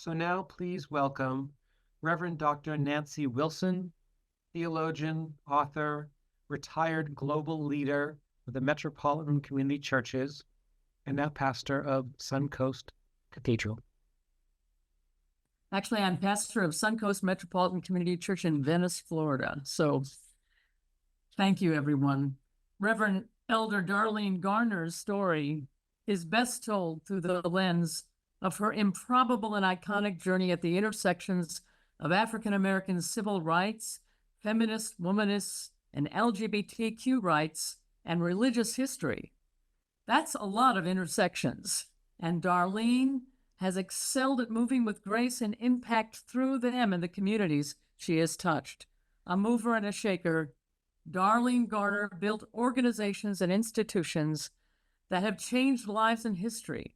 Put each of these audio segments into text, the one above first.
So now please welcome Reverend Dr. Nancy Wilson, theologian, author, retired global leader of the Metropolitan Community Churches, and now pastor of Suncoast Cathedral. Actually, I'm pastor of Suncoast Metropolitan Community Church in Venice, Florida. So thank you, everyone. Reverend Elder Darlene Garner's story is best told through the lens of her improbable and iconic journey at the intersections of African-American civil rights, feminist, womanist, and LGBTQ rights, and religious history. That's a lot of intersections, and Darlene has excelled at moving with grace and impact through them and the communities she has touched. A mover and a shaker, Darlene Garner built organizations and institutions that have changed lives and history.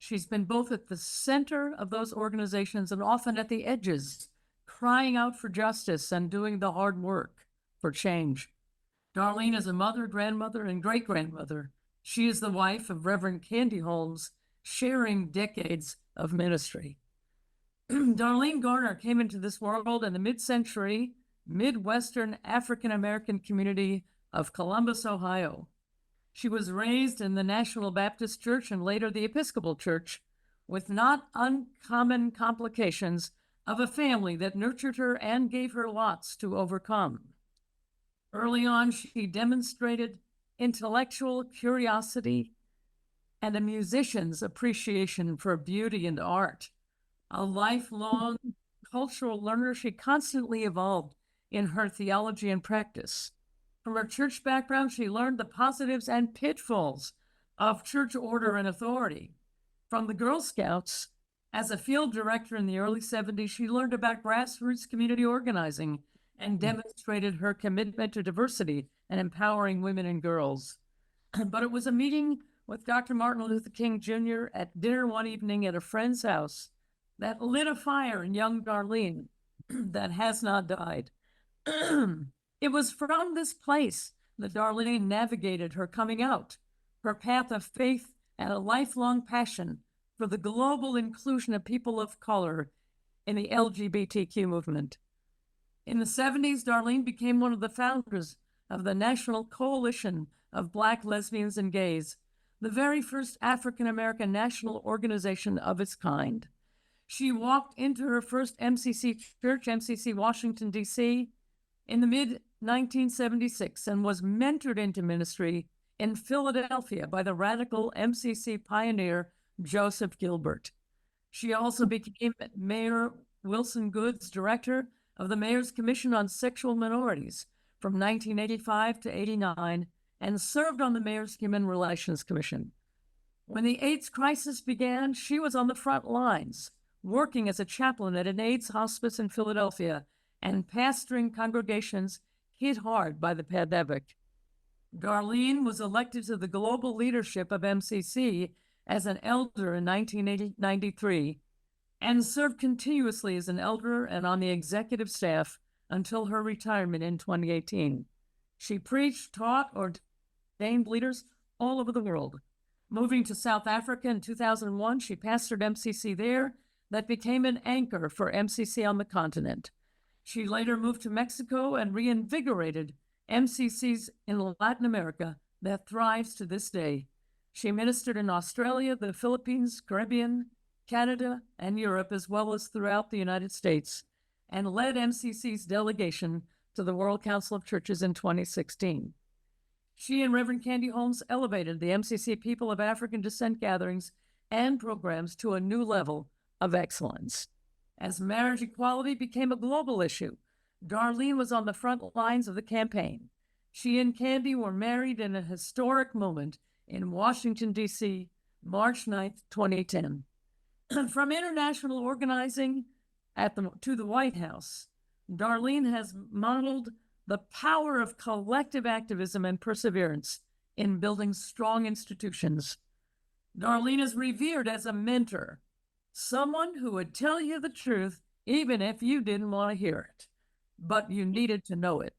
She's been both at the center of those organizations and often at the edges, crying out for justice and doing the hard work for change. Darlene is a mother, grandmother, and great-grandmother. She is the wife of Reverend Candy Holmes, sharing decades of ministry. Darlene Garner came into this world in the mid-century Midwestern African-American community of Columbus, Ohio. She was raised in the National Baptist Church and later the Episcopal Church, with not uncommon complications of a family that nurtured her and gave her lots to overcome. Early on, she demonstrated intellectual curiosity and a musician's appreciation for beauty and art. A lifelong cultural learner, she constantly evolved in her theology and practice. From her church background, she learned the positives and pitfalls of church order and authority. From the Girl Scouts, as a field director in the early 70s, she learned about grassroots community organizing and demonstrated her commitment to diversity and empowering women and girls. But it was a meeting with Dr. Martin Luther King Jr. at dinner one evening at a friend's house that lit a fire in young Darlene that has not died. It was from this place that Darlene navigated her coming out, her path of faith, and a lifelong passion for the global inclusion of people of color in the LGBTQ movement. In the 70s, Darlene became one of the founders of the National Coalition of Black Lesbians and Gays, the very first African-American national organization of its kind. She walked into her first MCC church, MCC Washington, D.C., in the mid-1976 and was mentored into ministry in Philadelphia by the radical MCC pioneer Joseph Gilbert. She also became Mayor Wilson Good's director of the Mayor's Commission on Sexual Minorities from 1985 to 89 and served on the Mayor's Human Relations Commission. When the AIDS crisis began, she was on the front lines, working as a chaplain at an AIDS hospice in Philadelphia and pastoring congregations hit hard by the pandemic. Darlene was elected to the global leadership of MCC as an elder in 1993 and served continuously as an elder and on the executive staff until her retirement in 2018. She preached, taught, ordained leaders all over the world. Moving to South Africa in 2001, she pastored MCC there that became an anchor for MCC on the continent. She later moved to Mexico and reinvigorated MCCs in Latin America that thrives to this day. She ministered in Australia, the Philippines, Caribbean, Canada, and Europe, as well as throughout the United States, and led MCC's delegation to the World Council of Churches in 2016. She and Reverend Candy Holmes elevated the MCC People of African Descent gatherings and programs to a new level of excellence. As marriage equality became a global issue, Darlene was on the front lines of the campaign. She and Candy were married in a historic moment in Washington, D.C., March 9th, 2010. From international organizing to the White House, Darlene has modeled the power of collective activism and perseverance in building strong institutions. Darlene is revered as a mentor, someone who would tell you the truth even if you didn't want to hear it, but you needed to know it.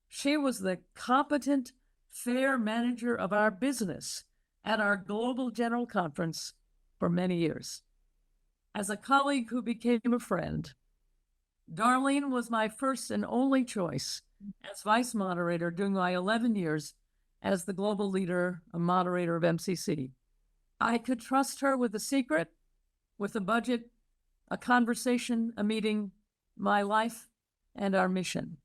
She was the competent, fair manager of our business at our Global General Conference for many years. as a colleague who became a friend. Darlene was my first and only choice as vice moderator during my 11 years as the global leader and moderator of MCC. I could trust her with a secret, with a budget, a conversation, a meeting, my life, and our mission.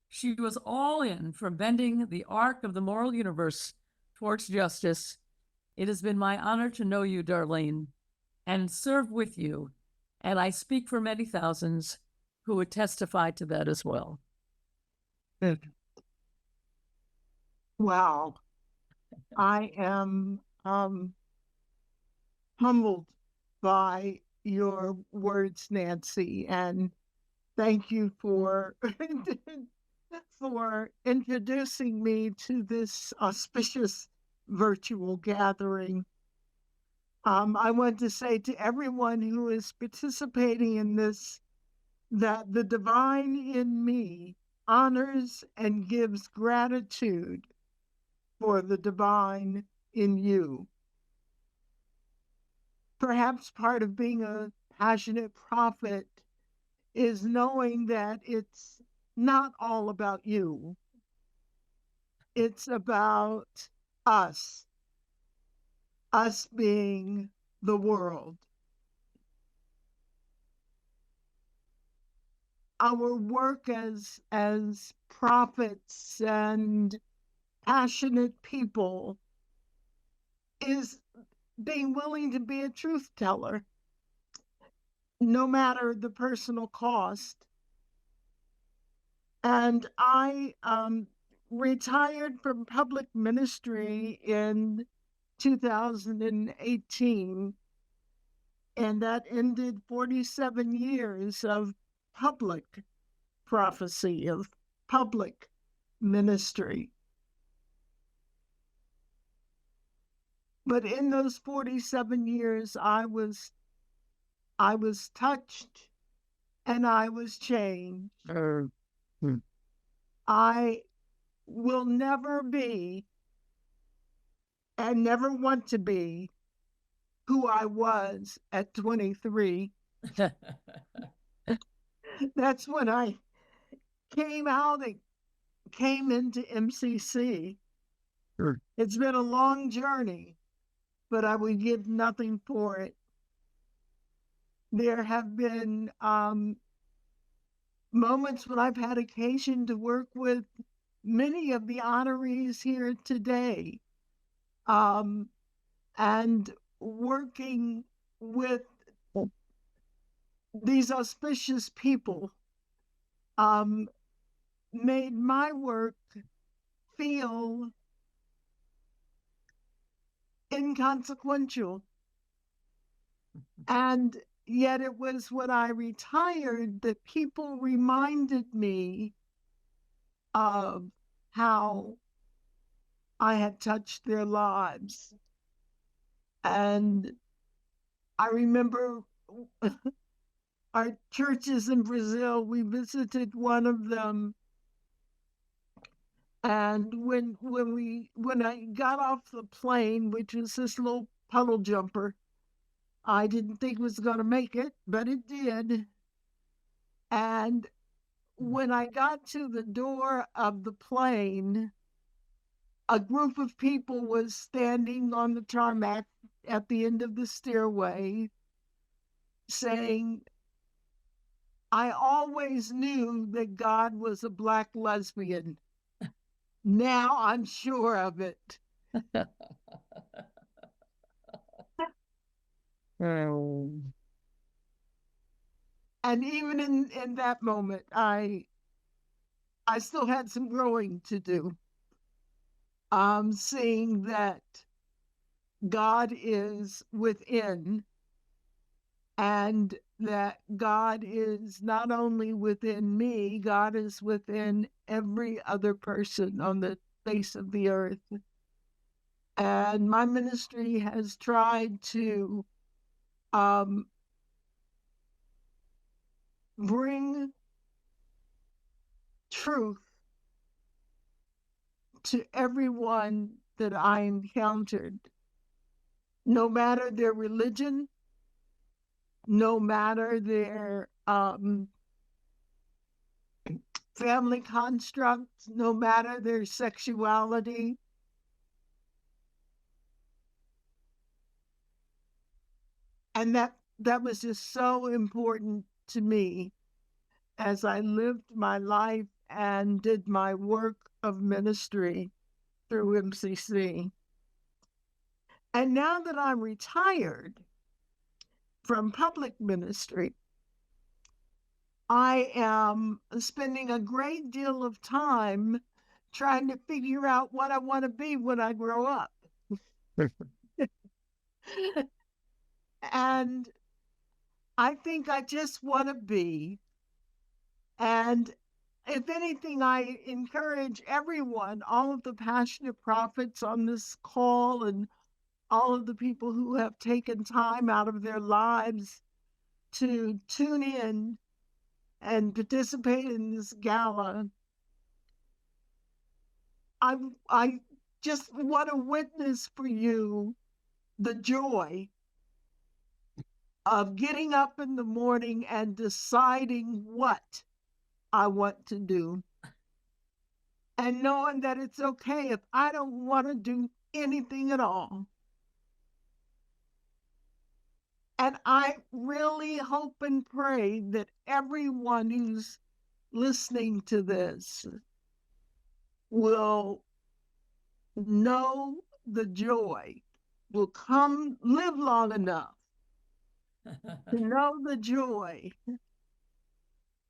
She was all in for bending the arc of the moral universe towards justice. It has been my honor to know you, Darlene, and serve with you, and I speak for many thousands who would testify to that as well. Wow. I am humbled by your words, Nancy, and thank you for for introducing me to this auspicious virtual gathering. I want to say to everyone who is participating in this that the divine in me honors and gives gratitude for the divine in you. Perhaps part of being a passionate prophet is knowing that it's not all about you. It's about us being the world. Our work as prophets and passionate people is being willing to be a truth teller, no matter the personal cost. And I retired from public ministry in 2018, and that ended 47 years of public prophecy, of public ministry. But in those 47 years, I was touched and I was changed. I will never be and never want to be who I was at 23. That's when I came out and came into MCC. Sure. It's been a long journey, but I would give nothing for it. There have been moments when I've had occasion to work with many of the honorees here today, and working with these auspicious people made my work feel inconsequential. And yet it was when I retired that people reminded me of how I had touched their lives. And I remember our churches in Brazil, we visited one of them. And when I got off the plane, which was this little puddle jumper, I didn't think it was going to make it, but it did. And when I got to the door of the plane, a group of people was standing on the tarmac at the end of the stairway saying, "I always knew that God was a Black lesbian. Now I'm sure of it." And even in that moment, I still had some growing to do. Seeing that God is within, and that God is not only within me, God is within every other person on the face of the earth. And my ministry has tried to bring truth to everyone that I encountered, no matter their religion, no matter their family constructs, no matter their sexuality. And that was just so important to me as I lived my life and did my work of ministry through MCC. And now that I'm retired from public ministry, I am spending a great deal of time trying to figure out what I want to be when I grow up. And I think I just want to be. And if anything, I encourage everyone, all of the passionate prophets on this call and all of the people who have taken time out of their lives to tune in and participate in this gala. I just want to witness for you the joy of getting up in the morning and deciding what I want to do. And knowing that it's okay if I don't want to do anything at all. And I really hope and pray that everyone who's listening to this will know the joy, will come live long enough to know the joy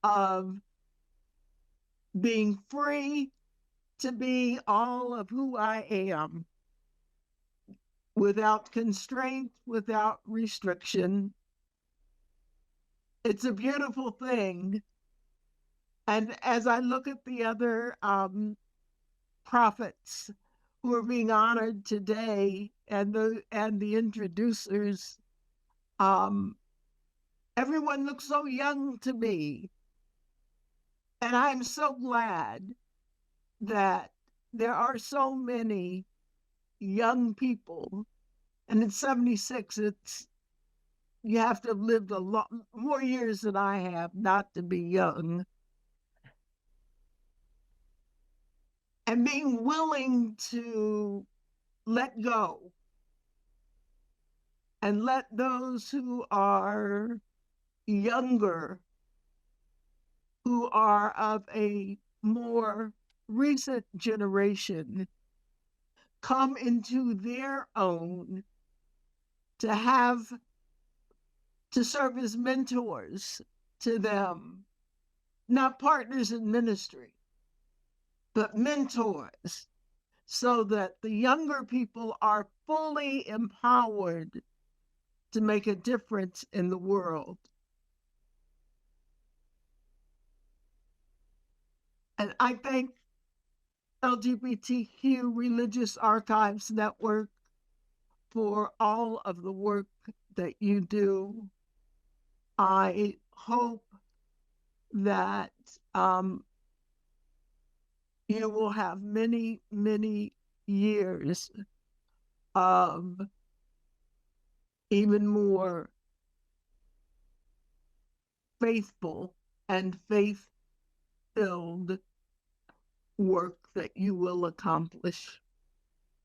of being free to be all of who I am, without constraint, without restriction. It's a beautiful thing. And as I look at the other prophets who are being honored today and the introducers, everyone looks so young to me. And I'm so glad that there are so many young people. And at 76, you have to have lived a lot more years than I have not to be young. And being willing to let go and let those who are younger, who are of a more recent generation, come into their own, to serve as mentors to them, not partners in ministry, but mentors, so that the younger people are fully empowered to make a difference in the world. And I thank LGBTQ Religious Archives Network for all of the work that you do. I hope that you will have many, many years of even more faithful and faith-filled work that you will accomplish.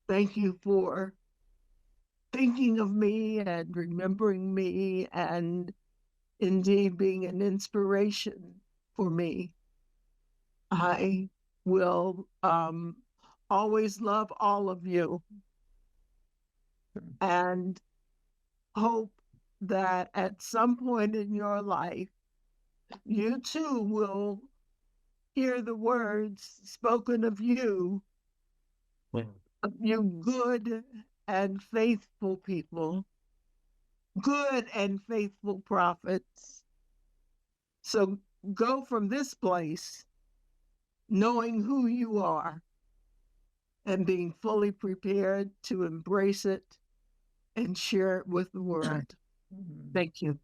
Thank you for thinking of me and remembering me, and indeed being an inspiration for me. I will always love all of you and hope that at some point in your life, you too will hear the words spoken of you good and faithful people, good and faithful prophets. So go from this place knowing who you are and being fully prepared to embrace it and share it with the world. Thank you.